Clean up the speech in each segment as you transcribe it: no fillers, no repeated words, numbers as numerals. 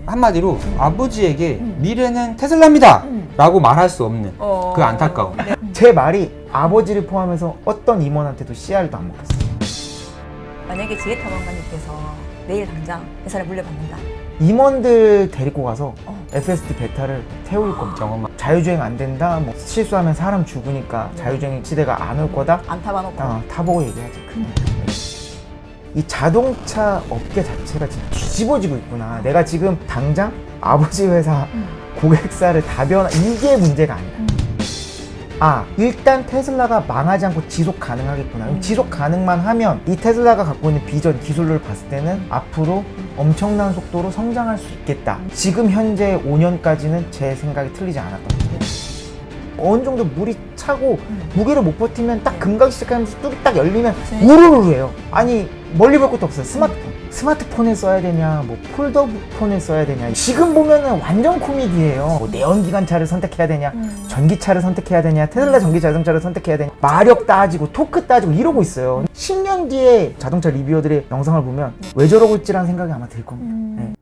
한마디로 아버지에게 미래는 테슬라입니다 라고 말할 수 없는 그 안타까움. 네. 제 말이 아버지를 포함해서 어떤 임원한테도 씨알도 안 먹혔어요. 만약에 지혜탐험가님께서 내일 당장 회사를 물려받는다. 임원들 데리고 가서 FSD 베타를 태울 겁니다. 자율주행 안 된다, 뭐 실수하면 사람 죽으니까 자율주행 시대가 안 올 거다. 안 타봐놓고. 타보고 얘기하지. 이 자동차 업계 자체가 지금 뒤집어지고 있구나. 내가 지금 당장 아버지 회사 고객사를 다변화, 이게 문제가 아니라. 일단 테슬라가 망하지 않고 지속 가능하겠구나. 그럼 지속 가능만 하면 이 테슬라가 갖고 있는 비전, 기술을 봤을 때는 앞으로 엄청난 속도로 성장할 수 있겠다. 지금 현재 5년까지는 제 생각이 틀리지 않았거든요. 어느 정도 물이 차고 무게를 못 버티면 딱 금가기 시작하면서 뚝이 딱 열리면 우르르해요. 아니 멀리 볼 것도 없어요. 스마트폰을 써야 되냐, 뭐 폴더폰을 써야 되냐. 지금 보면은 완전 코미디예요. 뭐 내연기관차를 선택해야 되냐, 전기차를 선택해야 되냐, 테슬라 전기 자동차를 선택해야 되냐, 마력 따지고 토크 따지고 이러고 있어요. 10년 뒤에 자동차 리뷰어들의 영상을 보면 왜 저러고 있지라는 생각이 아마 들 겁니다. 네.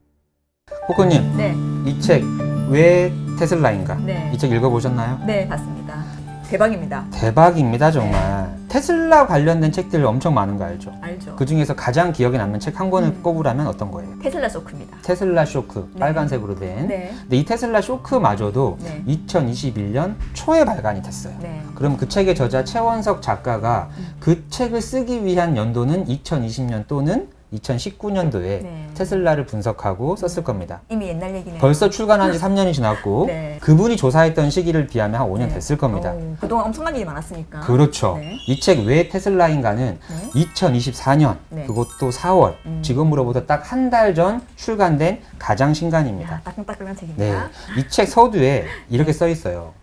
코코님, 네. 이 책 왜 테슬라인가? 네. 이 책 읽어보셨나요? 네, 봤습니다. 대박입니다. 대박입니다, 정말. 테슬라 관련된 책들 엄청 많은 거 알죠? 알죠. 그 중에서 가장 기억에 남는 책 한 권을 꼽으라면 어떤 거예요? 테슬라 쇼크입니다. 테슬라 쇼크, 네. 빨간색으로 된. 네. 근데 이 테슬라 쇼크마저도 네. 2021년 초에 발간이 됐어요. 네. 그럼 그 책의 저자 최원석 작가가 그 책을 쓰기 위한 연도는 2020년 또는 2019년도에 네. 테슬라를 분석하고 썼을 겁니다. 이미 옛날 얘기네요. 벌써 출간한 지 3년이 지났고 네. 그분이 조사했던 시기를 비하면 한 5년 네. 됐을 겁니다. 그동안 엄청난 일이 많았으니까. 그렇죠. 네. 이 책 왜 테슬라인가는 네. 2024년 네. 그것도 4월 지금으로부터 딱 한 달 전 출간된 가장 신간입니다. 따끈따끈한 네, 책입니다. 이 책 서두에 이렇게 써 있어요.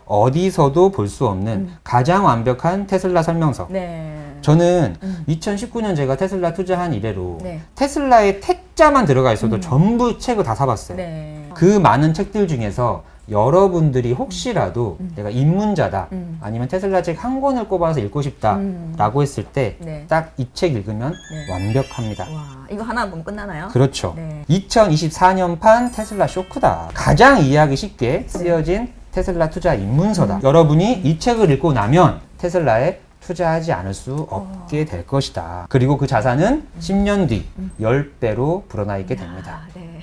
어디서도 볼 수 없는 가장 완벽한 테슬라 설명서. 네. 저는 2019년 제가 테슬라 투자한 이래로 네. 테슬라의 태자만 들어가 있어도 전부 책을 다 사봤어요. 네. 그 많은 책들 중에서 여러분들이 혹시라도 내가 입문자다 아니면 테슬라 책 한 권을 꼽아서 읽고 싶다 라고 했을 때 네. 딱 이 책 읽으면 네. 완벽합니다. 와, 이거 하나 보면 끝나나요? 그렇죠. 네. 2024년판 테슬라 쇼크다. 가장 이해하기 쉽게 쓰여진 테슬라 투자 입문서다. 여러분이 이 책을 읽고 나면 테슬라에 투자하지 않을 수 없게 될 것이다. 그리고 그 자산은 10년 뒤 10배로 불어나 있게 됩니다. 네.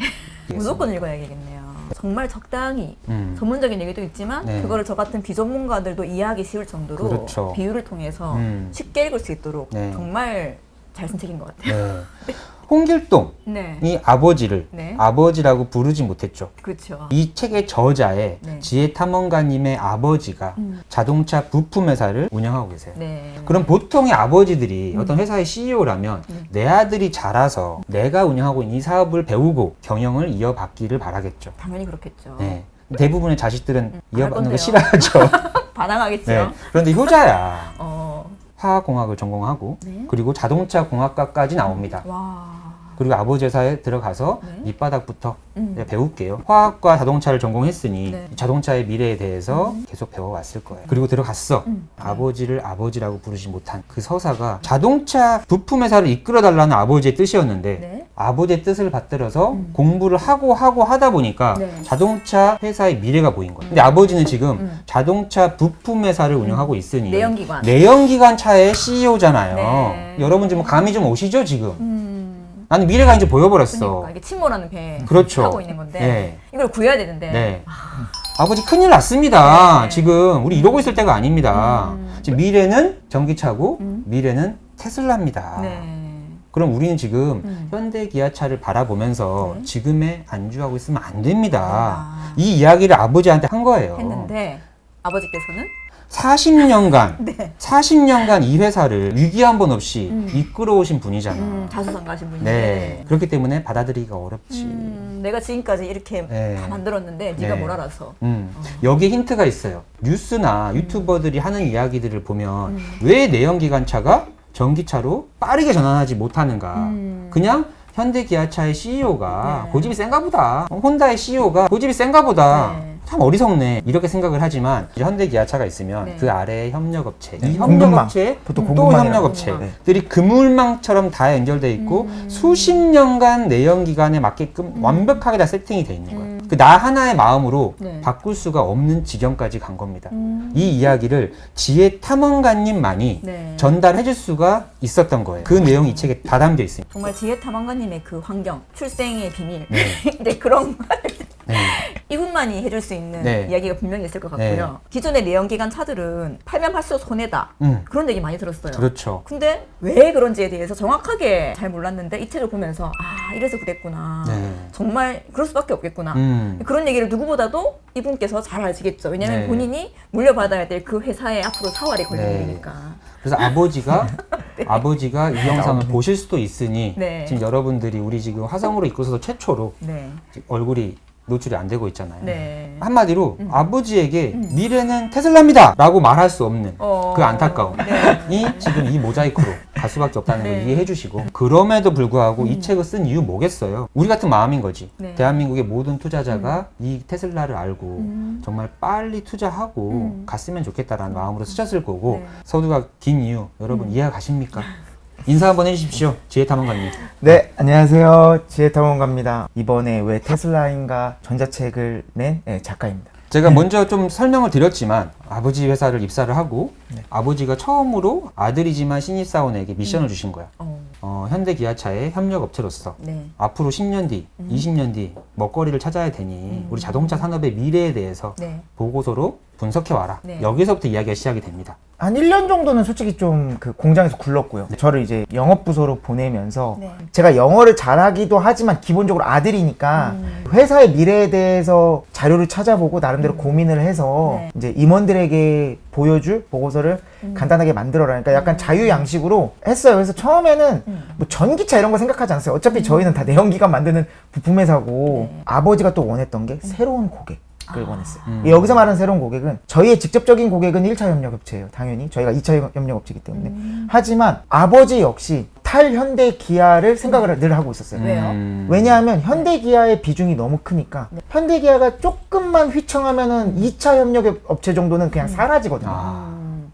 무조건 읽어야겠네요. 정말 적당히 전문적인 얘기도 있지만 네. 그거를 저 같은 비전문가들도 이해하기 쉬울 정도로 그렇죠. 비유를 통해서 쉽게 읽을 수 있도록 네. 정말 잘 쓴 책인 것 같아요. 네. 홍길동이 네. 아버지를 네. 아버지라고 부르지 못했죠. 그렇죠. 이 책의 저자의 네. 지혜탐험가님의 아버지가 자동차 부품 회사를 운영하고 계세요. 네. 그럼 보통의 아버지들이 어떤 회사의 CEO라면 내 아들이 자라서 내가 운영하고 있는 이 사업을 배우고 경영을 이어받기를 바라겠죠. 당연히 그렇겠죠. 네. 대부분의 자식들은 안 이어받는 거 건데요. 싫어하죠. 반항하겠죠. 네. 그런데 효자야. 어. 화학공학을 전공하고 네. 그리고 자동차 공학과까지 나옵니다. 와. 그리고 아버지 회사에 들어가서 네. 밑바닥부터 배울게요. 화학과 자동차를 전공했으니 네. 자동차의 미래에 대해서 계속 배워왔을 거예요. 그리고 들어갔어. 아버지를 아버지라고 부르지 못한 그 서사가 자동차 부품 회사를 이끌어달라는 아버지의 뜻이었는데 네. 아버지의 뜻을 받들어서 공부를 하고 하다 보니까 네. 자동차 회사의 미래가 보인 거예요. 근데 아버지는 지금 자동차 부품 회사를 운영하고 있으니 내연기관. 내연기관 차의 CEO잖아요. 네. 여러분 지금 감이 좀 오시죠 지금? 나는 미래가 이제 보여버렸어. 그러니까 이게 침몰하는 배 그렇죠. 하고 있는 건데 네. 이걸 구해야 되는데 네. 아버지 큰일 났습니다. 네. 지금 우리 이러고 있을 때가 아닙니다. 지금 미래는 전기차고 미래는 테슬라입니다. 네. 그럼 우리는 지금 현대 기아차를 바라보면서 네. 지금에 안주하고 있으면 안 됩니다. 아. 이 이야기를 아버지한테 한 거예요. 했는데 아버지께서는 40년간 네. 40년간 이 회사를 위기 한 번 없이 이끌어오신 분이잖아. 자수성가하신 분인데 네. 그렇기 때문에 받아들이기가 어렵지. 내가 지금까지 이렇게 네. 다 만들었는데 네가 네. 뭘 알아서 여기에 힌트가 있어요. 뉴스나 유튜버들이 하는 이야기들을 보면 왜 내연기관차가 전기차로 빠르게 전환하지 못하는가. 그냥 현대기아차의 CEO가 네. 고집이 센가 보다. 혼다의 CEO가 고집이 센가 보다. 네. 참 어리석네. 이렇게 생각을 하지만 이제 현대기아차가 있으면 네. 그 아래에 협력업체, 네, 이 공급망. 협력업체에 보통 또 공급망이라고 협력업체들이 그물망처럼 다 연결돼 있고 수십 년간 내연기관에 맞게끔 완벽하게 다 세팅이 돼 있는 거예요. 그 나 하나의 마음으로 네. 바꿀 수가 없는 지경까지 간 겁니다. 이 이야기를 지혜 탐험가님만이 네. 전달해 줄 수가 있었던 거예요. 그 내용이 이 책에 다 담겨 있습니다. 정말 지혜 탐험가님의 그 환경, 출생의 비밀, 네. 네, 그런 네. 이분만이 해줄 수 있는 네. 이야기가 분명히 있을 것 같고요. 네. 기존의 내연기관 차들은 팔면 팔수록 손해다. 그런 얘기 많이 들었어요. 그렇죠. 근데 왜 그런지에 대해서 정확하게 잘 몰랐는데 이 책을 보면서 아 이래서 그랬구나. 네. 정말 그럴 수밖에 없겠구나. 그런 얘기를 누구보다도 이분께서 잘 아시겠죠. 왜냐하면 네. 본인이 물려받아야 될 그 회사에 앞으로 사활이 걸린 네. 일이니까. 그래서 아버지가 이 영상을 보실 수도 있으니 네. 지금 여러분들이 우리 지금 화성으로 이끌어서 최초로 네. 얼굴이 노출이 안 되고 있잖아요. 네. 한마디로 아버지에게 미래는 테슬라입니다 라고 말할 수 없는 그 안타까움이 네. 지금 이 모자이크로 갈 수밖에 없다는 네. 걸 이해해 주시고 그럼에도 불구하고 이 책을 쓴 이유 뭐겠어요? 우리 같은 마음인 거지. 네. 대한민국의 모든 투자자가 이 테슬라를 알고 정말 빨리 투자하고 갔으면 좋겠다라는 마음으로 쓰셨을 거고 네. 서두가 긴 이유 여러분 이해가 가십니까? 인사 한번 해주십시오. 지혜탐험가님. 네, 안녕하세요. 지혜탐험가입니다. 이번에 왜 테슬라인가 전자책을 낸 작가입니다. 제가 먼저 좀 설명을 드렸지만 아버지 회사를 입사를 하고 아버지가 처음으로 아들이지만 신입사원에게 미션을 주신 거야. 현대기아차의 협력업체로서 네. 앞으로 10년 뒤, 20년 뒤 먹거리를 찾아야 되니 우리 자동차 산업의 미래에 대해서 네. 보고서로 분석해와라. 네. 여기서부터 이야기가 시작이 됩니다. 한 1년 정도는 솔직히 좀 그 공장에서 굴렀고요. 저를 이제 영업부서로 보내면서 네. 제가 영어를 잘하기도 하지만 기본적으로 아들이니까 회사의 미래에 대해서 자료를 찾아보고 나름대로 고민을 해서 네. 이제 임원들에게 보여줄 보고서를 간단하게 만들어라. 그러니까 약간 자유양식으로 했어요. 그래서 처음에는 뭐 전기차 이런 거 생각하지 않았어요. 어차피 저희는 다 내연기관 만드는 부품 회사고 네. 아버지가 또 원했던 게 새로운 고객. 을 원했어요. 여기서 말하는 새로운 고객은 저희의 직접적인 고객은 1차 협력업체예요. 당연히 저희가 2차 협력업체이기 때문에. 하지만 아버지 역시 탈현대 기아를 생각을 늘 하고 있었어요. 왜요? 왜냐하면 현대 기아의 비중이 너무 크니까 현대 기아가 조금만 휘청하면은 2차 협력업체 정도는 그냥 사라지거든요.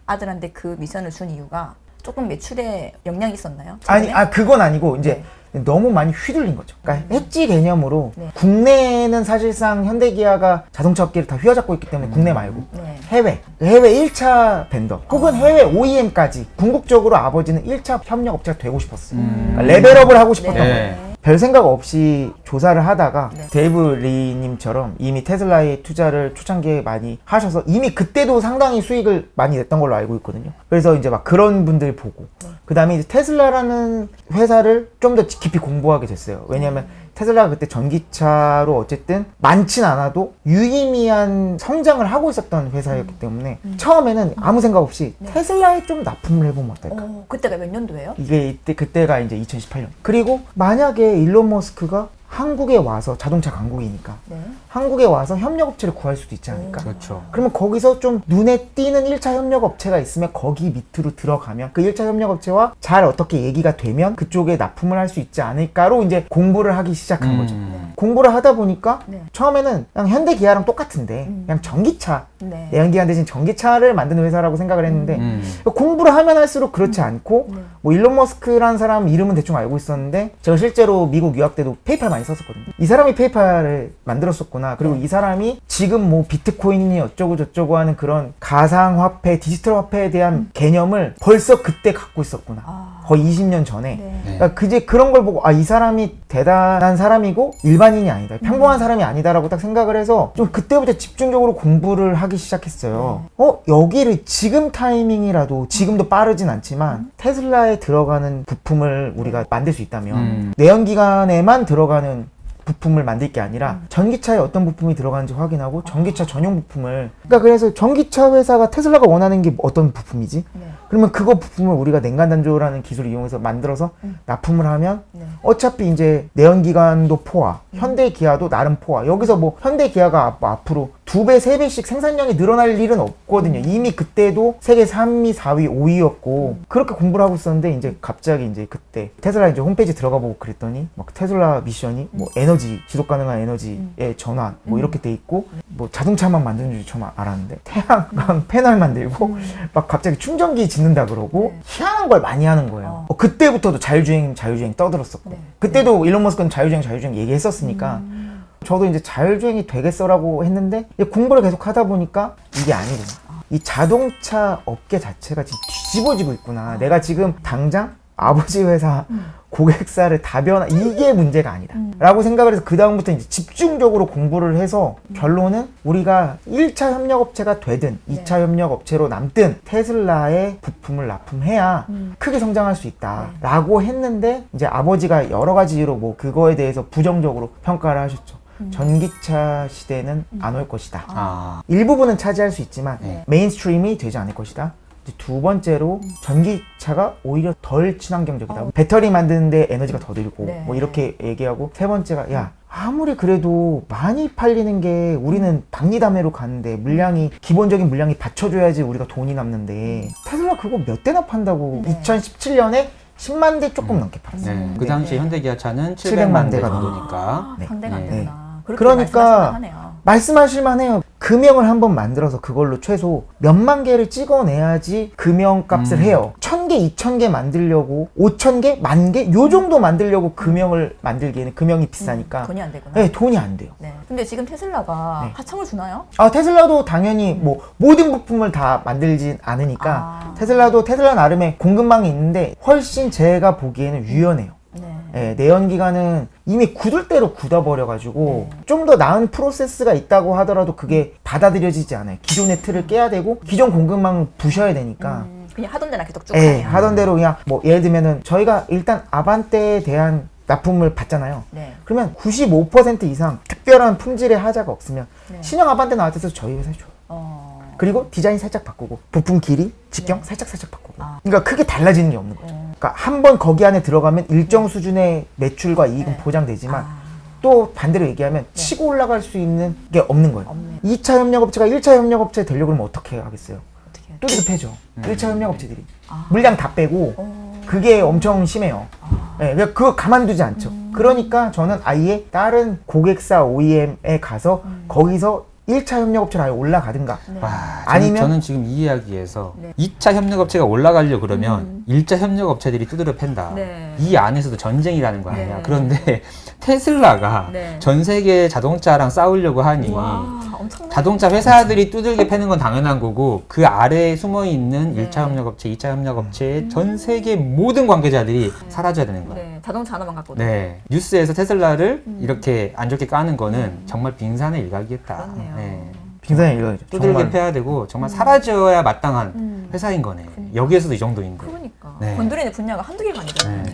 아들한테 그 미션을 준 이유가 조금 매출에 영향이 있었나요? 아니, 최근에? 그건 아니고 이제 너무 많이 휘둘린 거죠. 그러니까 엣지 개념으로 네. 국내에는 사실상 현대기아가 자동차 업계를 다 휘어잡고 있기 때문에 국내 말고 네. 해외 1차 벤더 혹은 해외 OEM까지 궁극적으로 아버지는 1차 협력업체가 되고 싶었어요. 그러니까 레벨업을 하고 싶었던 네. 거예요. 별 생각 없이 조사를 하다가 네. 데이브 리님처럼 이미 테슬라에 투자를 초창기에 많이 하셔서 이미 그때도 상당히 수익을 많이 냈던 걸로 알고 있거든요. 그래서 이제 막 그런 분들 보고 그 다음에 이제 테슬라라는 회사를 좀 더 깊이 공부하게 됐어요. 왜냐하면 테슬라가 그때 전기차로 어쨌든 많진 않아도 유의미한 성장을 하고 있었던 회사였기 때문에 처음에는 아무 생각 없이 테슬라에 좀 납품을 해보면 어떨까. 그때가 몇 년도예요? 이게 그때가 이제 2018년. 그리고 만약에 일론 머스크가 한국에 와서 자동차 강국이니까 네. 한국에 와서 협력업체를 구할 수도 있지 않을까. 그렇죠. 그러면 거기서 좀 눈에 띄는 1차 협력업체가 있으면 거기 밑으로 들어가면 그 1차 협력업체와 잘 어떻게 얘기가 되면 그쪽에 납품을 할 수 있지 않을까로 이제 공부를 하기 시작한 거죠. 공부를 하다 보니까 네. 처음에는 그냥 현대기아랑 똑같은데 그냥 전기차 네. 내연기관 대신 전기차를 만드는 회사라고 생각을 했는데 공부를 하면 할수록 그렇지 않고 뭐 일론 머스크라는 사람 이름은 대충 알고 있었는데 제가 실제로 미국 유학 때도 페이팔 많이 썼었거든요. 이 사람이 페이팔을 만들었었구나. 그리고 이 사람이 지금 뭐 비트코인이 어쩌고 저쩌고 하는 그런 가상화폐, 디지털 화폐에 대한 개념을 벌써 그때 갖고 있었구나. 거의 20년 전에. 네. 그러니까 그제 그런 걸 보고 이 사람이 대단한 사람이고 일반인이 아니다. 평범한 사람이 아니다라고 딱 생각을 해서 좀 그때부터 집중적으로 공부를 하기 시작했어요. 여기를 지금 타이밍이라도 지금도 빠르진 않지만 테슬라에 들어가는 부품을 우리가 만들 수 있다면 내연기관에만 들어가는 부품을 만들 게 아니라 전기차에 어떤 부품이 들어가는지 확인하고 전기차 전용 부품을 그러니까 그래서 전기차 회사가 테슬라가 원하는 게 어떤 부품이지? 네. 그러면 그거 부품을 우리가 냉간단조라는 기술을 이용해서 만들어서 납품을 하면 네. 어차피 이제 내연기관도 포화, 현대기아도 나름 포화. 여기서 뭐 현대기아가 앞으로 2배, 3배씩 생산량이 늘어날 일은 없거든요. 이미 그때도 세계 3위, 4위, 5위였고 그렇게 공부를 하고 있었는데 이제 갑자기 이제 그때 테슬라 이제 홈페이지 들어가 보고 그랬더니 막 테슬라 미션이 뭐 에너지, 지속 가능한 에너지의 전환 뭐 이렇게 돼 있고 뭐 자동차만 만드는 줄 처음 알았는데 태양광 패널 만들고 막 갑자기 충전기 짓는다 그러고 희한한 걸 많이 하는 거예요. 그때부터도 자율주행 떠들었었고 그때도 일론 머스크는 자율주행 얘기했었으니까 저도 이제 자율주행이 되겠어라고 했는데 공부를 계속 하다 보니까 이게 아니구나. 이 자동차 업계 자체가 지금 뒤집어지고 있구나. 내가 지금 당장 아버지 회사 고객사를 다변화 이게 문제가 아니다 라고 생각을 해서 그 다음부터 이제 집중적으로 공부를 해서 결론은 우리가 1차 협력업체가 되든 2차 협력업체로 남든 테슬라의 부품을 납품해야 크게 성장할 수 있다 라고 했는데 이제 아버지가 여러 가지 이유로 뭐 그거에 대해서 부정적으로 평가를 하셨죠. 전기차 시대는 안 올 것이다. 일부분은 차지할 수 있지만 메인스트림이 되지 않을 것이다. 두 번째로 전기차가 오히려 덜 친환경적이다. 배터리 만드는데 에너지가 더 들고 뭐 이렇게 얘기하고 세 번째가 야 아무리 그래도 많이 팔리는 게 우리는 박리담회로 가는데 물량이 기본적인 물량이 받쳐줘야지 우리가 돈이 남는데 테슬라 그거 몇 대나 판다고 2017년에 10만 대 조금 넘게 팔았어요. 그 당시 현대기아차는 700만 대 정도니까. 상대가 안 되구나. 그러니까 말씀하실만 해요. 금형을 한번 만들어서 그걸로 최소 몇만 개를 찍어내야지 금형 값을 해요. 1000개, 2000개 만들려고 5000개, 10,000개 요 정도 만들려고 금형을 만들기에는 금형이 비싸니까 돈이 안 되구나. 네, 돈이 안 돼요. 근데 지금 테슬라가 하청을 주나요? 테슬라도 당연히 뭐 모든 부품을 다 만들진 않으니까 테슬라도 테슬라 나름의 공급망이 있는데 훨씬 제가 보기에는 유연해요. 내연기관은 이미 굳을 대로 굳어버려가지고 좀 더 나은 프로세스가 있다고 하더라도 그게 받아들여지지 않아요. 기존의 틀을 깨야 되고 기존 공급망을 부셔야 되니까 그냥 하던 데나 계속 쭉 가요. 하던 대로 그냥 뭐 예를 들면은 저희가 일단 아반떼에 대한 납품을 받잖아요. 그러면 95% 이상 특별한 품질의 하자가 없으면 신형 아반떼 나왔을 때 저희 회사에 줘요. 그리고 디자인 살짝 바꾸고 부품 길이, 직경 살짝 바꾸고 그러니까 크게 달라지는 게 없는 거죠. 그러니까 한 번 거기 안에 들어가면 일정 수준의 매출과 이익은 보장되지만 또 반대로 얘기하면 치고 올라갈 수 있는 게 없는 거예요. 2차 협력업체가 1차 협력업체 되려고 그러면 어떻게 하겠어요? 뚜드려 패죠. 1차 협력업체들이 물량 다 빼고 그게 엄청 심해요. 그거 가만두지 않죠. 그러니까 저는 아예 다른 고객사 OEM에 가서 거기서 1차 협력업체로 아예 올라가든가 아니면 저는 지금 이 이야기에서 2차 협력업체가 올라가려고 그러면 1차 협력업체들이 두드려 팬다. 이 안에서도 전쟁이라는 거 아니야. 그런데 테슬라가 전 세계 자동차랑 싸우려고 하니 자동차 회사들이 두들겨 패는 건 당연한 거고 그 아래에 숨어있는 1차 협력업체, 2차 협력업체의 전 세계 모든 관계자들이 사라져야 되는 거예요. 자동차 하나만 갖고 뉴스에서 테슬라를 이렇게 안 좋게 까는 거는 정말 빙산의 일각이었다. 빙산의 일각이죠. 두들겨 패야 되고 정말 사라져야 마땅한 회사인 거네. 여기에서도 이 정도인데. 그러니까 건드리는 분야가 한두 개가 아니잖아요.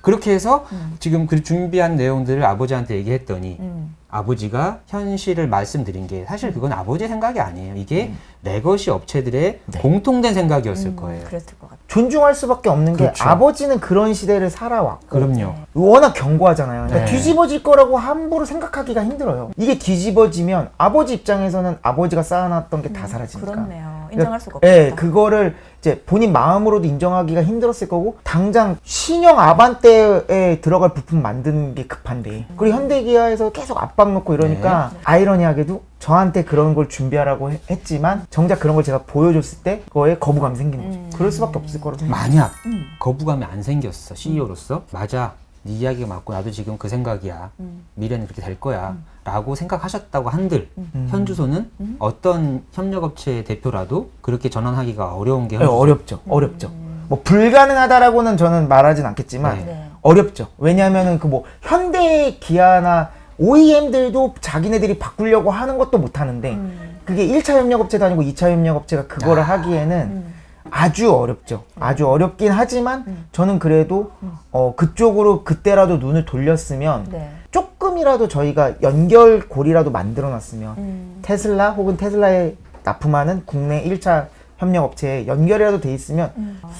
그렇게 해서 지금 그 준비한 내용들을 아버지한테 얘기했더니 아버지가 현실을 말씀드린 게 사실 그건 아버지의 생각이 아니에요. 이게 레거시 업체들의 공통된 생각이었을 거예요. 그랬을 것 같아요. 존중할 수밖에 없는 게 아버지는 그런 시대를 살아왔고 그럼요. 워낙 견고하잖아요. 그러니까 뒤집어질 거라고 함부로 생각하기가 힘들어요. 이게 뒤집어지면 아버지 입장에서는 아버지가 쌓아놨던 게 다 사라지니까. 그렇네요. 인정할 수가 없다. 그거를 이제 본인 마음으로도 인정하기가 힘들었을 거고 당장 신형 아반떼에 들어갈 부품 만드는 게 급한데 그리고 현대기아에서 계속 압박 넣고 이러니까 아이러니하게도 저한테 그런 걸 준비하라고 했지만 정작 그런 걸 제가 보여줬을 때 그거에 거부감이 생기는 거죠. 그럴 수밖에 없을 거라고 생각해요. 만약 거부감이 안 생겼어, CEO로서 맞아, 네 이야기가 맞고 나도 지금 그 생각이야, 미래는 그렇게 될 거야 라고 생각하셨다고 한들 현주소는 어떤 협력업체 대표라도 그렇게 전환하기가 어려운 게 어렵죠. 뭐 불가능하다라고는 저는 말하진 않겠지만 어렵죠. 왜냐하면은 그 뭐 현대 기아나 OEM들도 자기네들이 바꾸려고 하는 것도 못 하는데 그게 1차 협력업체도 아니고 2차 협력업체가 그거를 하기에는 아주 어렵죠. 아주 어렵긴 하지만 저는 그래도 그쪽으로 그때라도 눈을 돌렸으면 조금이라도 저희가 연결고리라도 만들어 놨으면 테슬라 혹은 테슬라에 납품하는 국내 1차 협력업체에 연결이라도 돼 있으면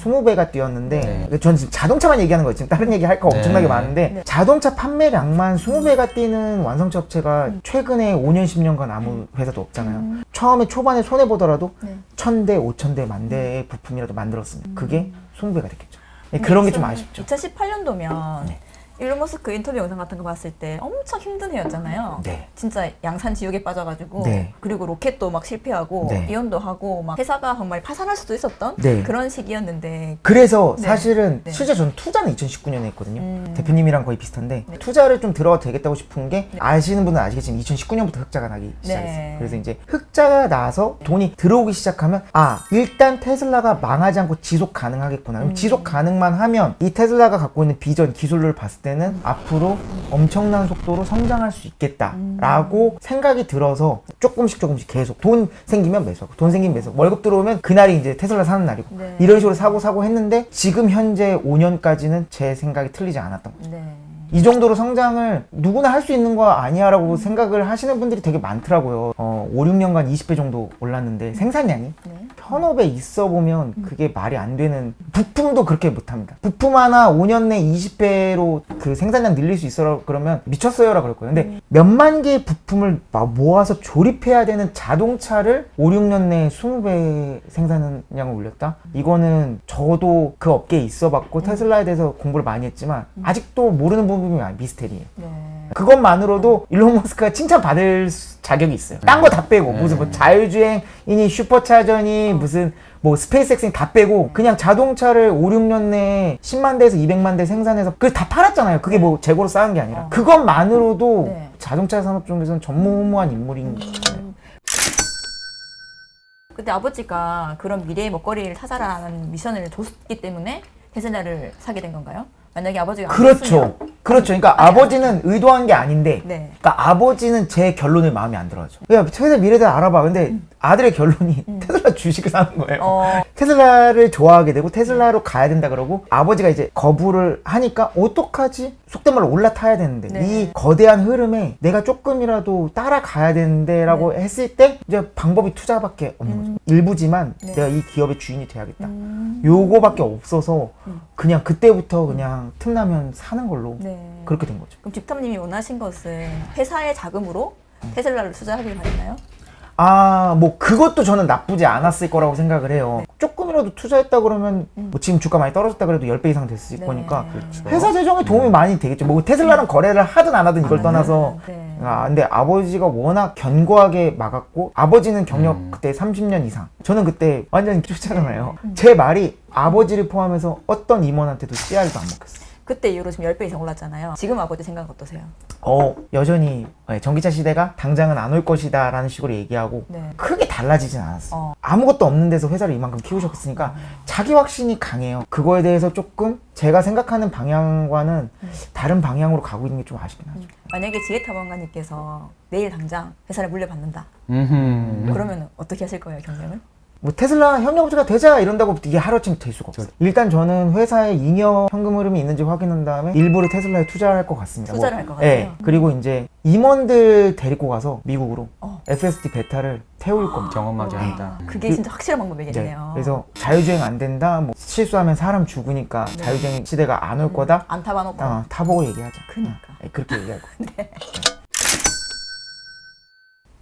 20배가 뛰었는데 저는 지금 자동차만 얘기하는 거예요. 지금 다른 얘기 할 거 엄청나게 많은데 네. 자동차 판매량만 20배가 뛰는 완성차 업체가 최근에 5년 10년간 아무 회사도 없잖아요. 처음에 초반에 손해보더라도 네. 1000대 5000대 만대의 부품이라도 만들었습니다. 그게 20배가 됐겠죠. 네, 그런 게 좀 아쉽죠. 2018년도면 네. 일론 머스크 인터뷰 영상 같은 거 봤을 때 엄청 힘든 해였잖아요. 네. 진짜 양산 지옥에 빠져가지고 네. 그리고 로켓도 막 실패하고 네. 이혼도 하고 막 회사가 정말 파산할 수도 있었던 네. 그런 시기였는데 그래서 네. 사실은 네. 실제 저는 투자는 2019년에 했거든요. 대표님이랑 거의 비슷한데 투자를 좀 들어가도 되겠다고 싶은 게 아시는 분은 아시겠지만 2019년부터 흑자가 나기 시작했어요. 네. 그래서 이제 흑자가 나서 돈이 들어오기 시작하면 일단 테슬라가 망하지 않고 지속 가능하겠구나. 그럼 지속 가능만 하면 이 테슬라가 갖고 있는 비전, 기술을 봤을 때는 앞으로 엄청난 속도로 성장할 수 있겠다라고 생각이 들어서 조금씩 계속 돈 생기면 매수하고 돈 생기면 매수, 월급 들어오면 그날이 이제 테슬라 사는 날이고 네. 이런 식으로 사고 했는데 지금 현재 5년까지는 제 생각이 틀리지 않았던 거죠. 네. 이 정도로 성장을 누구나 할 수 있는 거 아니야라고 생각을 하시는 분들이 되게 많더라고요. 5, 6년간 20배 정도 올랐는데 생산량이 네. 현업에 있어 보면 그게 말이 안 되는. 부품도 그렇게 못합니다. 부품 하나 5년 내 20배로 그 생산량 늘릴 수 있어라 그러면 미쳤어요라 그럴 거예요. 근데 몇만 개의 부품을 모아서 조립해야 되는 자동차를 5, 6년 내에 20배 생산량을 올렸다? 이거는 저도 그 업계에 있어 봤고 테슬라에 대해서 공부를 많이 했지만 아직도 모르는 부분이 미스테리예요. 네. 그것만으로도 일론 머스크가 칭찬받을 자격이 있어요. 딴 거 다 빼고 무슨 뭐 자율주행이니 슈퍼차저니 무슨 뭐 스페이스X니 다 빼고 그냥 자동차를 5, 6년 내에 10만 대에서 200만 대 생산해서 그걸 다 팔았잖아요. 그게 뭐 재고로 쌓은 게 아니라 그것만으로도 네. 자동차 산업 중에서는 전무후무한 인물인 거예요. 그때 아버지가 그런 미래의 먹거리를 찾아라는 미션을 줬기 때문에 테슬라를 사게 된 건가요? 만약에 아버지가 안 그렇죠. 줬으면 그렇죠. 그러니까 아버지는 의도한 게 아닌데, 네. 그러니까 아버지는 제 결론에 마음에 안 들어하죠. 야, 테슬라 미래를 알아봐. 근데 아들의 결론이 테슬라 주식을 사는 거예요. 테슬라를 좋아하게 되고 테슬라로 가야 된다 그러고 아버지가 이제 거부를 하니까 어떡하지? 속된 말로 올라타야 되는데 네. 이 거대한 흐름에 내가 조금이라도 따라가야 되는데 라고 했을 때 이제 방법이 투자밖에 없는 거죠. 일부지만 네. 내가 이 기업의 주인이 돼야겠다. 요거밖에 없어서 그냥 그때부터 그냥 틈나면 사는 걸로 네. 그렇게 된 거죠. 그럼 집탐님이 원하신 것은 회사의 자금으로 테슬라를 투자하길 바랬나요? 뭐 그것도 저는 나쁘지 않았을 거라고 생각을 해요. 조금이라도 투자했다 그러면 뭐 지금 주가 많이 떨어졌다 그래도 10배 이상 됐을 네. 거니까 그렇죠. 회사 재정에 도움이 많이 되겠죠. 뭐 테슬라랑 거래를 하든 안 하든 이걸 떠나서 네. 근데 아버지가 워낙 견고하게 막았고 아버지는 경력 그때 30년 이상 저는 그때 완전히 쫓잖아요. 제 말이 아버지를 포함해서 어떤 임원한테도 씨알도 안 먹혔어요. 그때 이후로 지금 10배 이상 올랐잖아요. 지금 아버지 생각 어떠세요? 여전히 전기차 시대가 당장은 안 올 것이다 라는 식으로 얘기하고 네. 크게 달라지진 않았어요. 아무것도 없는 데서 회사를 이만큼 키우셨으니까 자기 확신이 강해요. 그거에 대해서 조금 제가 생각하는 방향과는 다른 방향으로 가고 있는 게 좀 아쉽긴 하죠. 만약에 지혜타원가님께서 내일 당장 회사를 물려받는다. 음흠. 그러면 어떻게 하실 거예요, 경영을? 뭐 테슬라 협력업체가 되자 이런다고 이게 하루아침에 될 수가 없어요. 일단 저는 회사에 잉여 현금 흐름이 있는지 확인한 다음에 일부를 테슬라에 투자할 것 같습니다. 투자를 할 것 같아요? 네. 그리고 이제 임원들 데리고 가서 미국으로 FSD 베타를 태울 겁니다. 경험하게 한다. 그게 진짜 확실한 방법이겠네요. 그래서 자율주행 안 된다, 뭐 실수하면 사람 죽으니까 자율주행 시대가 안 올 거다. 안 타봐놓고. 타보고 얘기하자. 그니까. 그렇게 얘기하고.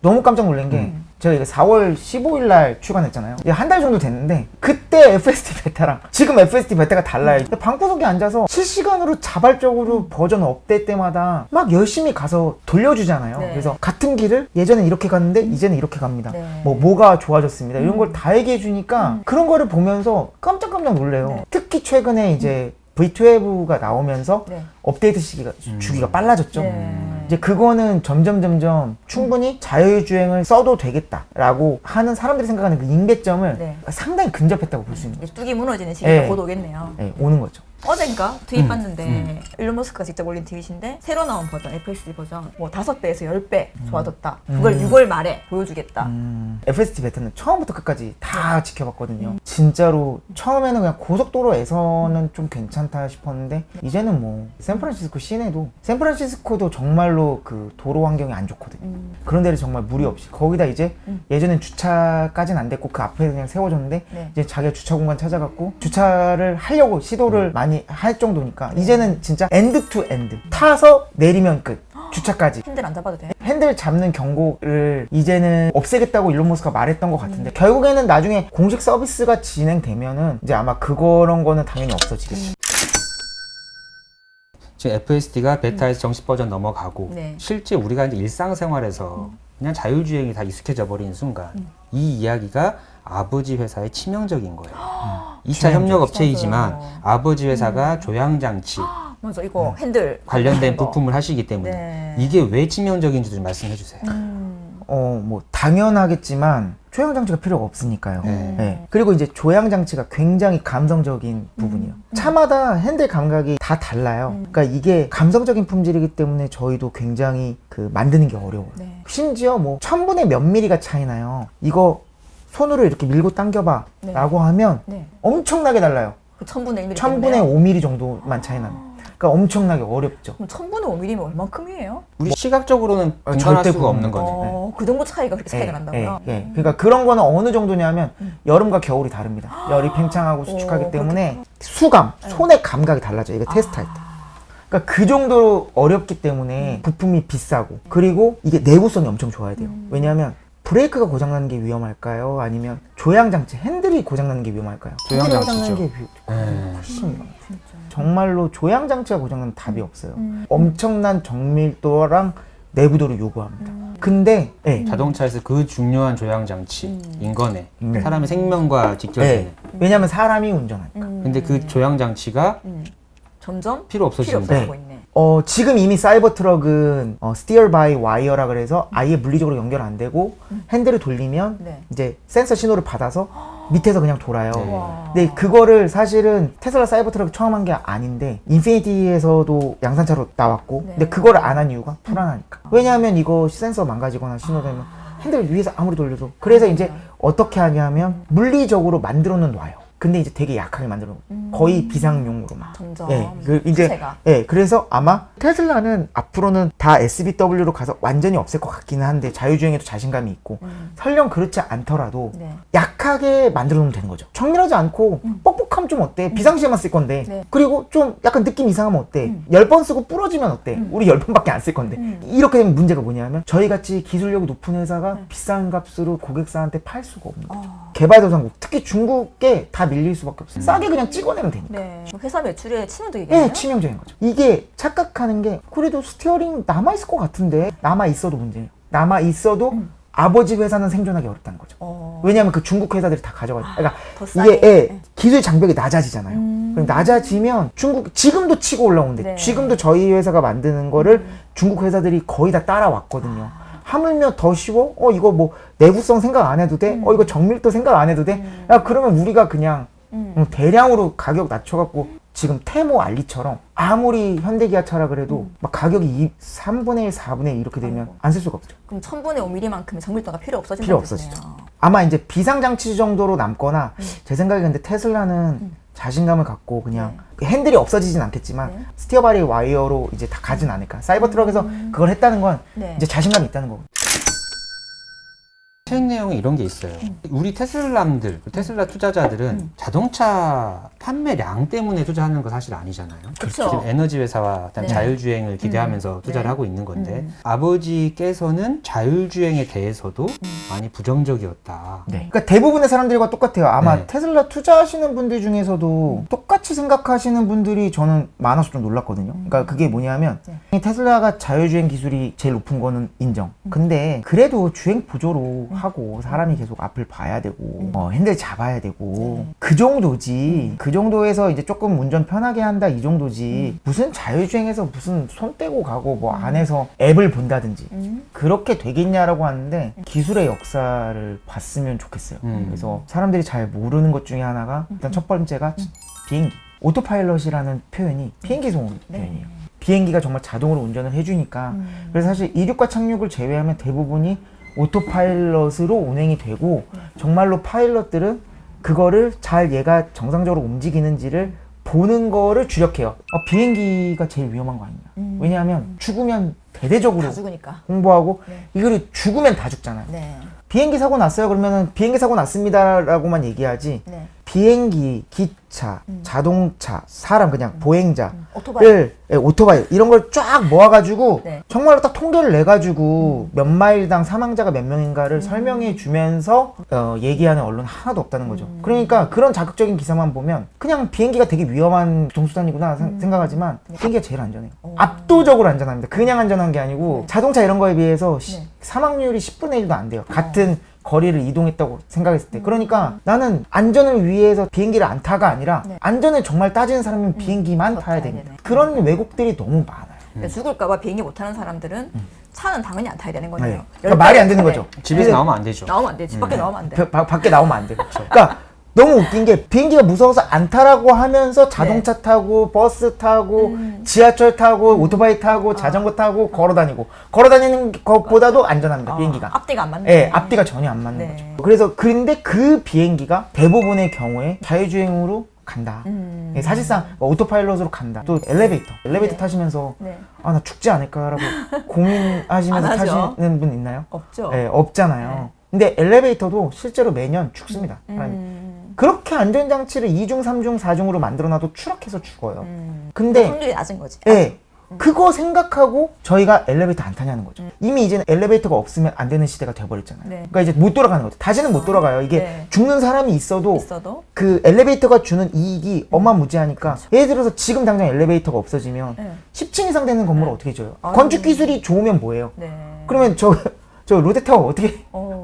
너무 깜짝 놀란 게 제가 이거 4월 15일 날 출간했잖아요. 한 달 정도 됐는데 그때 FSD 베타랑 지금 FSD 베타가 달라요. 방구석에 앉아서 실시간으로 자발적으로 버전 업데이트 때마다 막 열심히 가서 돌려주잖아요. 네. 그래서 같은 길을 예전엔 이렇게 갔는데 이제는 이렇게 갑니다. 네. 뭐가 좋아졌습니다. 이런 걸 다 얘기해 주니까 그런 거를 보면서 깜짝 놀래요. 네. 특히 최근에 이제 V12가 나오면서 네. 업데이트 주기가 빨라졌죠. 네. 이제 그거는 점점 충분히 자율주행을 써도 되겠다라고 하는 사람들이 생각하는 그 임계점을 네. 상당히 근접했다고 볼 수 있는 거죠. 뚜기 무너지는 시기가 네. 곧 오겠네요. 네, 오는 거죠. 어젠가 트윗 봤는데 일론 머스크가 직접 올린 트윗인데 새로 나온 버전, FSD 버전 뭐 5배에서 10배 좋아졌다. 그걸 6월 말에 보여주겠다. FSD 베타는 처음부터 끝까지 다 지켜봤거든요. 진짜로 처음에는 그냥 고속도로에서는 좀 괜찮다 싶었는데 이제는 뭐 샌프란시스코 시내도 샌프란시스코도 정말로 그 도로 환경이 안 좋거든요. 그런 데를 정말 무리 없이 거기다 이제 예전엔 주차까지는 안 됐고 그 앞에 그냥 세워줬는데 네. 이제 자기가 주차 공간 찾아갖고 주차를 하려고 시도를 많이 할 정도니까 이제는 진짜 엔드 투 엔드 타서 내리면 끝 주차까지 핸들 안 잡아도 돼? 핸들 잡는 경고를 이제는 없애겠다고 일론 머스크가 말했던 것 같은데 결국에는 나중에 공식 서비스가 진행되면은 이제 아마 그런 거는 당연히 없어지겠죠. 지금 FSD가 베타에서 정식 버전 넘어가고 네. 실제 우리가 이제 일상생활에서 그냥 자율주행이 다 익숙해져 버리는 순간 이 이야기가 아버지 회사의 치명적인 거예요. 2차 협력업체이지만 맞아요. 아버지 회사가 조향장치 맞아, 이거 핸들 관련된 거. 부품을 하시기 때문에 네. 이게 왜 치명적인지 좀 말씀해 주세요. 뭐 당연하겠지만 조향 장치가 필요가 없으니까요. 네. 네. 그리고 이제 조향 장치가 굉장히 감성적인 부분이에요. 차마다 핸들 감각이 다 달라요. 그러니까 이게 감성적인 품질이기 때문에 저희도 굉장히 그 만드는 게 어려워요. 네. 심지어 뭐 1000분의 몇 미리가 차이 나요. 이거 손으로 이렇게 밀고 당겨봐 네. 라고 하면 네. 엄청나게 달라요. 그 1000분의 1mm 1000분의 5mm 정도만 차이 납니다. 그러니까 엄청나게 어렵죠. 그럼 1000분의 5mm면 얼만큼이에요? 우리 시각적으로는 분간할 절대 수가 없는 거죠. 그 정도 차이가 그렇게 차이가 예, 난다고요? 예, 예. 그러니까 그런 거는 어느 정도냐면 여름과 겨울이 다릅니다. 열이 팽창하고 수축하기 오, 때문에 수감, 손의 감각이 달라져요. 이거 테스트할 때. 그러니까 그 정도로 어렵기 때문에 부품이 비싸고 그리고 이게 내구성이 엄청 좋아야 돼요. 왜냐하면 브레이크가 고장나는 게 위험할까요? 아니면 조향장치, 핸들이 고장나는 게 위험할까요? 조향장치죠. 핸들이 고장나는 게 훨씬 위험해요. 정말로 조향장치가 고장나면 답이 없어요. 음. 엄청난 정밀도랑 내구도를 요구합니다. 근데 예, 자동차에서 그 중요한 조향장치 인거네 네. 사람의 생명과 직결되는. 예. 왜냐면 사람이 운전하니까. 근데 그 조향장치가 점점 필요 없어진다. 없어지고 있네. 지금 이미 사이버 트럭은 steer by wire라 그래서 아예 물리적으로 연결 안 되고 핸들을 돌리면 네. 이제 센서 신호를 받아서 밑에서 그냥 돌아요. 네. 와. 근데 그거를 사실은 테슬라 사이버 트럭이 처음 한 게 아닌데 인피니티에서도 양산차로 나왔고 네. 근데 그거를 안 한 이유가 불안하니까. 왜냐하면 이거 센서 망가지거나 신호되면 핸들 위에서 아무리 돌려도 그래서 이제 어떻게 하냐면 물리적으로 만들어는 놔요. 근데 이제 되게 약하게 만들어 놓고 거의 비상용으로만. 점점 예, 이제 자체가. 예, 그래서 아마 테슬라는 앞으로는 다 SBW로 가서 완전히 없앨 것 같기는 한데 자율주행에도 자신감이 있고 설령 그렇지 않더라도 네. 약하게 만들어 놓으면 되는 거죠. 정밀하지 않고 뻑뻑하면 좀 어때? 비상시에만 쓸 건데. 네. 그리고 좀 약간 느낌 이상하면 어때? 10번 쓰고 부러지면 어때? 우리 10번밖에 안 쓸 건데. 이렇게 되면 문제가 뭐냐면 저희같이 기술력이 높은 회사가 비싼 값으로 고객사한테 팔 수가 없는 거죠. 개발도상국, 특히 중국에 다 밀릴 수밖에 없어요. 싸게 그냥 찍어내면 되니까. 네. 회사 매출에 치명적이겠네요. 예, 치명적인 거죠. 이게 착각하는 게 그래도 스티어링 남아있을 것 같은데 남아있어도 문제예요. 남아있어도 아버지 회사는 생존하기 어렵다는 거죠. 왜냐하면 그 중국 회사들이 다 가져가요. 그러니까 더 싸게. 이게 예, 기술 장벽이 낮아지잖아요. 그럼 낮아지면 중국 지금도 치고 올라오는데 네. 지금도 저희 회사가 만드는 거를 중국 회사들이 거의 다 따라왔거든요. 하물며 더 쉬워? 이거 뭐 내구성 생각 안 해도 돼? 이거 정밀도 생각 안 해도 돼? 야, 그러면 우리가 그냥 대량으로 가격 낮춰갖고 지금 테모 알리처럼 아무리 현대기아차라 그래도 막 가격이 3분의 1, 4분의 1 이렇게 되면 안 쓸 수가 없죠. 그럼 1000분의 5mm만큼의 정밀도가 필요 없어진다는 필요 없어지죠. 뜻이네요. 아마 이제 비상장치 정도로 남거나 제 생각에 근데 테슬라는 자신감을 갖고 그냥 핸들이 없어지진 않겠지만 네. 스티어바리 와이어로 이제 다 가진 않을까. 사이버 트럭에서 그걸 했다는 건 네. 이제 자신감이 있다는 거고. 책 내용에 이런 게 있어요. 우리 테슬라들, 테슬라 투자자들은 자동차 판매량 때문에 투자하는 거 사실 아니잖아요. 그쵸. 지금 에너지 회사와 일단 네. 자율주행을 기대하면서 투자를 네. 하고 있는 건데 아버지께서는 자율주행에 대해서도 많이 부정적이었다. 네. 그러니까 대부분의 사람들과 똑같아요. 아마 네. 테슬라 투자하시는 분들 중에서도 똑같이 생각하시는 분들이 저는 많아서 좀 놀랐거든요. 그러니까 그게 뭐냐면 테슬라가 자율주행 기술이 제일 높은 거는 인정. 근데 그래도 주행 보조로 하고 사람이 계속 앞을 봐야 되고 핸들 잡아야 되고 그 정도지. 그 정도에서 이제 조금 운전 편하게 한다 이 정도지. 무슨 자율주행에서 무슨 손 떼고 가고 뭐 안에서 앱을 본다든지 그렇게 되겠냐라고 하는데 기술의 역사를 봤으면 좋겠어요. 그래서 사람들이 잘 모르는 것 중에 하나가 일단 첫 번째가 비행기. 오토파일럿이라는 표현이 비행기 소음 표현이에요. 비행기가 정말 자동으로 운전을 해주니까 그래서 사실 이륙과 착륙을 제외하면 대부분이 오토파일럿으로 운행이 되고 정말로 파일럿들은 그거를 잘 얘가 정상적으로 움직이는지를 보는 거를 주력해요. 비행기가 제일 위험한 거 아니냐. 왜냐하면 죽으면 대대적으로 다 죽으니까. 홍보하고 네. 이거를 죽으면 다 죽잖아요. 네. 비행기 사고 났어요 그러면은 비행기 사고 났습니다라고만 얘기하지 네. 비행기, 기차, 자동차, 사람 그냥 보행자 오토바이. 오토바이 이런 걸 쫙 모아가지고 네. 정말로 딱 통계를 내가지고 몇 마일당 사망자가 몇 명인가를 설명해 주면서 얘기하는 언론 하나도 없다는 거죠. 그러니까 그런 자극적인 기사만 보면 그냥 비행기가 되게 위험한 교통수단이구나 생각하지만 비행기가 제일 안전해요. 압도적으로 안전합니다. 그냥 안전한 게 아니고 자동차 이런 거에 비해서 사망률이 10분의 1도 안 돼요. 같은 거리를 이동했다고 생각했을 때. 그러니까 나는 안전을 위해서 비행기를 안 타가 아니라 안전을 정말 따지는 사람은 비행기만 타야 됩니다. 그런 왜곡들이 너무 많아요. 죽을까봐 비행기 못 타는 사람들은 차는 당연히 안 타야 되는 거네요. 그러니까 말이 안 되는 거죠. 집에서 나오면 안 되죠. 나오면 안 돼. 집 밖에 나오면 안 돼. 밖에 나오면 안 돼요. 그러니까 너무 웃긴 게 비행기가 무서워서 안 타라고 하면서 자동차 타고 버스 타고 지하철 타고 오토바이 타고 자전거 타고 걸어 다니는 것보다도 안전합니다. 비행기가. 앞뒤가 안 맞네. 네, 앞뒤가 전혀 안 맞는 거죠. 그래서 근데 그 비행기가 대부분의 경우에 자율주행으로 간다. 사실상 오토파일럿으로 간다. 또 엘리베이터 타시면서 아, 나 죽지 않을까라고 고민하시면서 안 하죠. 타시는 분 있나요? 없죠. 네, 없잖아요. 근데 엘리베이터도 실제로 매년 죽습니다. 그렇게 안전장치를 2중, 3중, 4중으로 만들어놔도 추락해서 죽어요. 근데 확률이 낮은 거지. 네, 그거 생각하고 저희가 엘리베이터 안 타냐는 거죠. 이미 이제는 엘리베이터가 없으면 안 되는 시대가 돼버렸잖아요. 네. 그러니까 이제 못 돌아가는 거죠. 다시는 못 돌아가요. 이게 네. 죽는 사람이 있어도 있어도 그 엘리베이터가 주는 이익이 어마무지하니까 예를 들어서 지금 당장 엘리베이터가 없어지면 네. 10층 이상 되는 건물을 어떻게 줘요? 건축 기술이 좋으면 뭐예요? 네. 그러면 저 롯데타워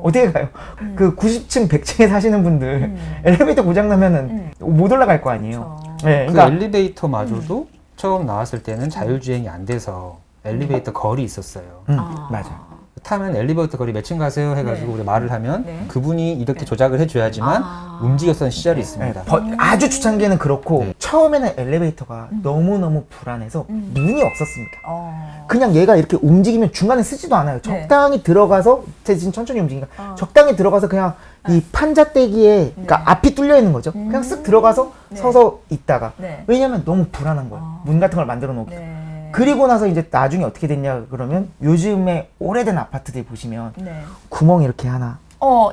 어떻게 가요? 그 90층, 100층에 사시는 분들 엘리베이터 고장 나면은 못 올라갈 거 아니에요. 네, 그 그러니까 엘리베이터마저도 처음 나왔을 때는 자율주행이 안 돼서 엘리베이터 거리 있었어요. 맞아. 타면 엘리베이터 거리 몇 층 가세요 해가지고 우리 말을 하면 네. 그분이 이렇게 조작을 해줘야지만 움직였던 시절이 있습니다. 아주 초창기에는 그렇고 네. 처음에는 엘리베이터가 너무너무 불안해서 문이 없었습니다. 어. 그냥 얘가 이렇게 움직이면 중간에 쓰지도 않아요. 적당히 들어가서 지금 천천히 움직이니까 적당히 들어가서 그냥 이 판자떼기에 그러니까 앞이 뚫려 있는 거죠. 그냥 쓱 들어가서 서서 있다가 왜냐면 너무 불안한 거예요. 문 같은 걸 만들어 놓고. 그리고 나서 이제 나중에 어떻게 됐냐 그러면 요즘에 오래된 아파트들 보시면 구멍이 이렇게 하나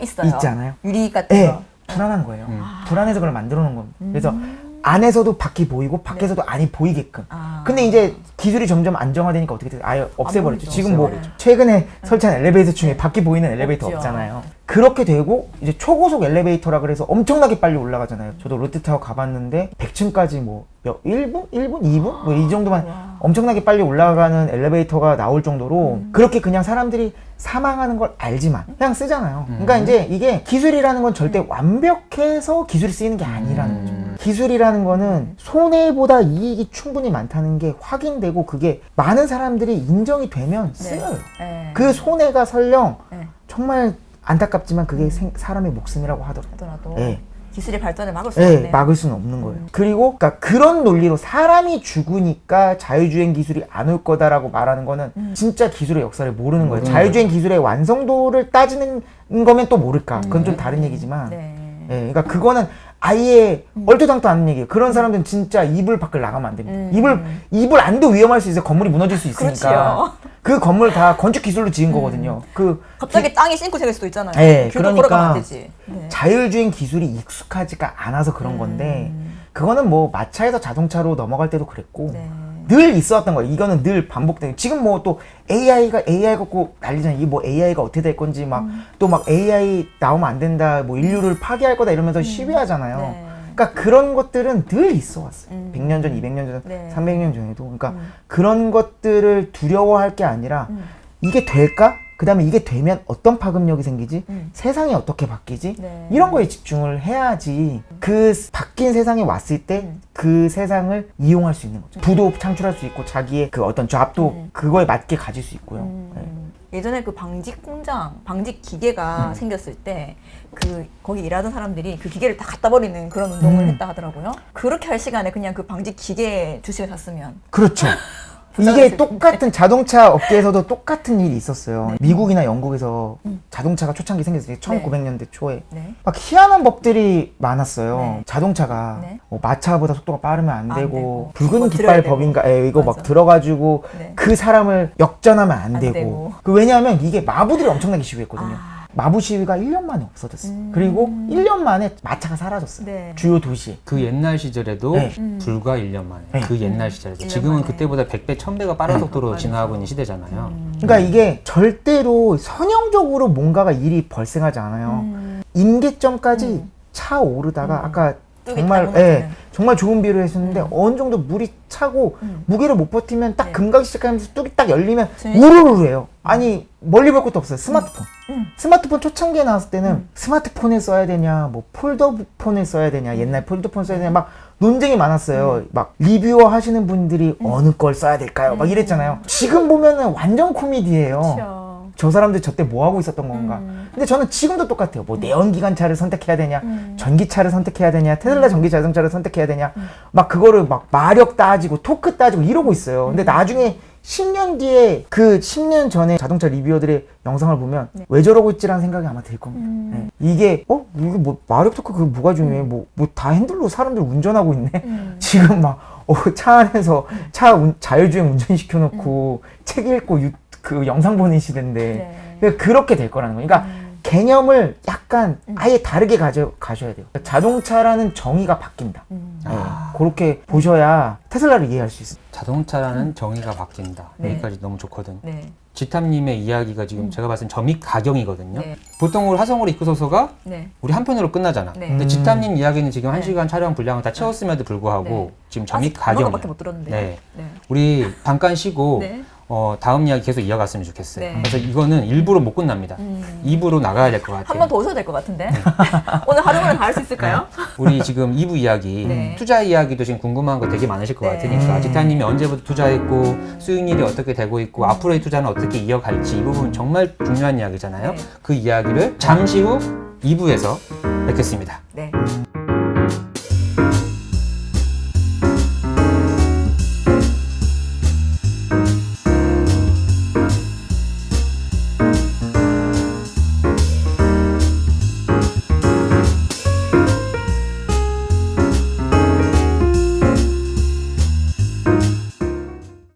있어요. 있지 않아요? 유리 같은 네, 거. 불안한 거예요. 불안해서 그걸 만들어 놓은 겁니다. 그래서 안에서도 밖이 보이고 밖에서도 안이 보이게끔. 근데 이제 기술이 점점 안정화되니까 어떻게 돼요? 아예 없애버렸죠. 보이죠. 지금 뭐 없애버리죠. 최근에 설치한 엘리베이터 중에 밖이 보이는 엘리베이터 없죠. 없잖아요. 그렇게 되고 이제 초고속 엘리베이터라 그래서 엄청나게 빨리 올라가잖아요. 저도 롯데타워 가봤는데 100층까지 뭐 1분? 2분? 뭐 이 정도만 엄청나게 빨리 올라가는 엘리베이터가 나올 정도로 그렇게 그냥 사람들이 사망하는 걸 알지만 그냥 쓰잖아요. 그러니까 이제 이게 기술이라는 건 절대 완벽해서 기술이 쓰이는 게 아니라는 거죠. 기술이라는 거는 손해보다 이익이 충분히 많다는 게 확인되고 그게 많은 사람들이 인정이 되면 쓰여요. 그 손해가 설령 정말 안타깝지만 그게 사람의 목숨이라고 하더라도 하더라도 기술의 발전을 막을 수 없네요. 막을 수는 없는 거예요. 그리고 그러니까 그런 논리로 사람이 죽으니까 자율주행 기술이 안 올 거다라고 말하는 거는 진짜 기술의 역사를 모르는 거예요. 자율주행 기술의 완성도를 따지는 거면 또 모를까. 그건 좀 다른 얘기지만 그러니까 그거는 아예 얼토당토 않는 얘기예요. 그런 사람들은 진짜 이불 밖을 나가면 안 됩니다. 이불 안도 위험할 수 있어요. 건물이 무너질 수 있으니까. 그렇지요. 그 건물 다 건축 기술로 지은 거거든요. 갑자기 땅이 싱크 생길 수도 있잖아요. 네, 길도 그러니까 걸어가면 안 되지. 자율주행 기술이 익숙하지가 않아서 그런 건데 그거는 뭐 마차에서 자동차로 넘어갈 때도 그랬고 늘 있어왔던 거예요. 이거는 늘 반복되는. 지금 뭐 또 AI 갖고 난리잖아요. 이 뭐 AI가 어떻게 될 건지 막 또 막 AI 나오면 안 된다. 뭐 인류를 파괴할 거다 이러면서 시위하잖아요. 그러니까 그런 것들은 늘 있어 왔어요. 100년 전, 200년 전, 300년 전에도. 그러니까 그런 것들을 두려워할 게 아니라 이게 될까? 그 다음에 이게 되면 어떤 파급력이 생기지? 세상이 어떻게 바뀌지? 이런 거에 집중을 해야지 그 바뀐 세상에 왔을 때 그 세상을 이용할 수 있는 거죠. 부도 창출할 수 있고 자기의 그 어떤 잡도 그거에 맞게 가질 수 있고요. 예전에 그 방직 공장, 방직 기계가 생겼을 때 거기 일하던 사람들이 그 기계를 다 갖다 버리는 그런 운동을 했다 하더라고요. 그렇게 할 시간에 그냥 그 방직 기계 주식을 샀으면. 그렇죠. 이게 똑같은 자동차 업계에서도 똑같은 일이 있었어요. 네. 미국이나 영국에서 자동차가 초창기 생겼을 때 네. 1900년대 초에 네. 막 희한한 법들이 많았어요. 네. 자동차가 네. 마차보다 속도가 빠르면 안 안 되고 되고. 붉은 뭐 깃발 들어야 법인가 이거 막 맞아. 들어가지고 네. 그 사람을 역전하면 안 안 되고. 되고. 왜냐하면 이게 마부들이 엄청나게 시위했거든요. 아. 마부 시위가 1년 만에 없어졌어요. 그리고 1년 만에 마차가 사라졌어요. 네. 주요 도시. 그 옛날 시절에도 네. 불과 1년 만에 네. 그 옛날 시절에도 1년 지금은 만에. 그때보다 100배, 1000배가 빠른 속도로 빠르죠. 진화하고 있는 시대잖아요. 그러니까 이게 절대로 선형적으로 뭔가가 일이 발생하지 않아요. 임계점까지 차 오르다가 아까 뚝이 정말 딱 넘어지는. 정말 좋은 비유를 했었는데 어느 정도 물이 차고 무게를 못 버티면 딱 네. 금가기 시작하면서 뚝이 딱 열리면 진짜? 우르르해요. 아니 멀리 볼 것도 없어요. 스마트폰. 스마트폰 초창기에 나왔을 때는 스마트폰을 써야 되냐, 뭐 폴더폰을 써야 되냐, 옛날 폴더폰 써야 되냐 막 논쟁이 많았어요. 막 리뷰어 하시는 분들이 어느 걸 써야 될까요? 막 이랬잖아요. 지금 보면은 완전 코미디예요. 그렇죠. 저 사람들 저때 뭐 하고 있었던 건가? 근데 저는 지금도 똑같아요. 뭐 내연기관차를 선택해야 되냐, 전기차를 선택해야 되냐, 테슬라 전기 자동차를 선택해야 되냐, 막 그거를 막 마력 따지고 토크 따지고 이러고 있어요. 근데 나중에 10년 뒤에 그 10년 전에 자동차 리뷰어들의 영상을 보면 왜 저러고 있지라는 생각이 아마 들 겁니다. 네. 이게 이게 뭐 마력 토크 그게 뭐가 중요해? 뭐 다 핸들로 사람들 운전하고 있네. 지금 막 차 안에서 자율주행 운전시켜 놓고 책 읽고 그 영상 보는 시대인데 그렇게 될 거라는 거예요. 그러니까 개념을 약간 아예 다르게 가셔야 돼요. 자동차라는 정의가 바뀐다. 네, 그렇게 보셔야 테슬라를 이해할 수 있어요. 자동차라는 정의가 바뀐다. 네. 여기까지 너무 좋거든. 네. 지탐님의 이야기가 지금 제가 봤을 땐 점입 가경이거든요. 네. 보통 우리 화성으로 이끄소서가 네. 우리 한 편으로 끝나잖아. 네. 근데 지탐님 이야기는 지금 네. 1시간 촬영 분량을 다 채웠음에도 불구하고 네. 지금 점입 아직 단어밖에 가경이야. 못 들었는데. 네. 네. 우리 잠깐 쉬고 네. 다음 이야기 계속 이어갔으면 좋겠어요. 네. 그래서 이거는 일부러 못 끝납니다. 2부로 나가야 될 것 같아요. 한 번 더 오셔야 될 것 같은데. 오늘 하루 만에 다 할 수 있을까요? 우리 지금 2부 이야기, 네. 투자 이야기도 지금 궁금한 거 되게 많으실 것 네. 같으니까 지타님이 언제부터 투자했고 수익률이 어떻게 되고 있고 앞으로의 투자는 어떻게 이어갈지 이 부분 정말 중요한 이야기잖아요. 네. 그 이야기를 잠시 후 2부에서 뵙겠습니다. 네.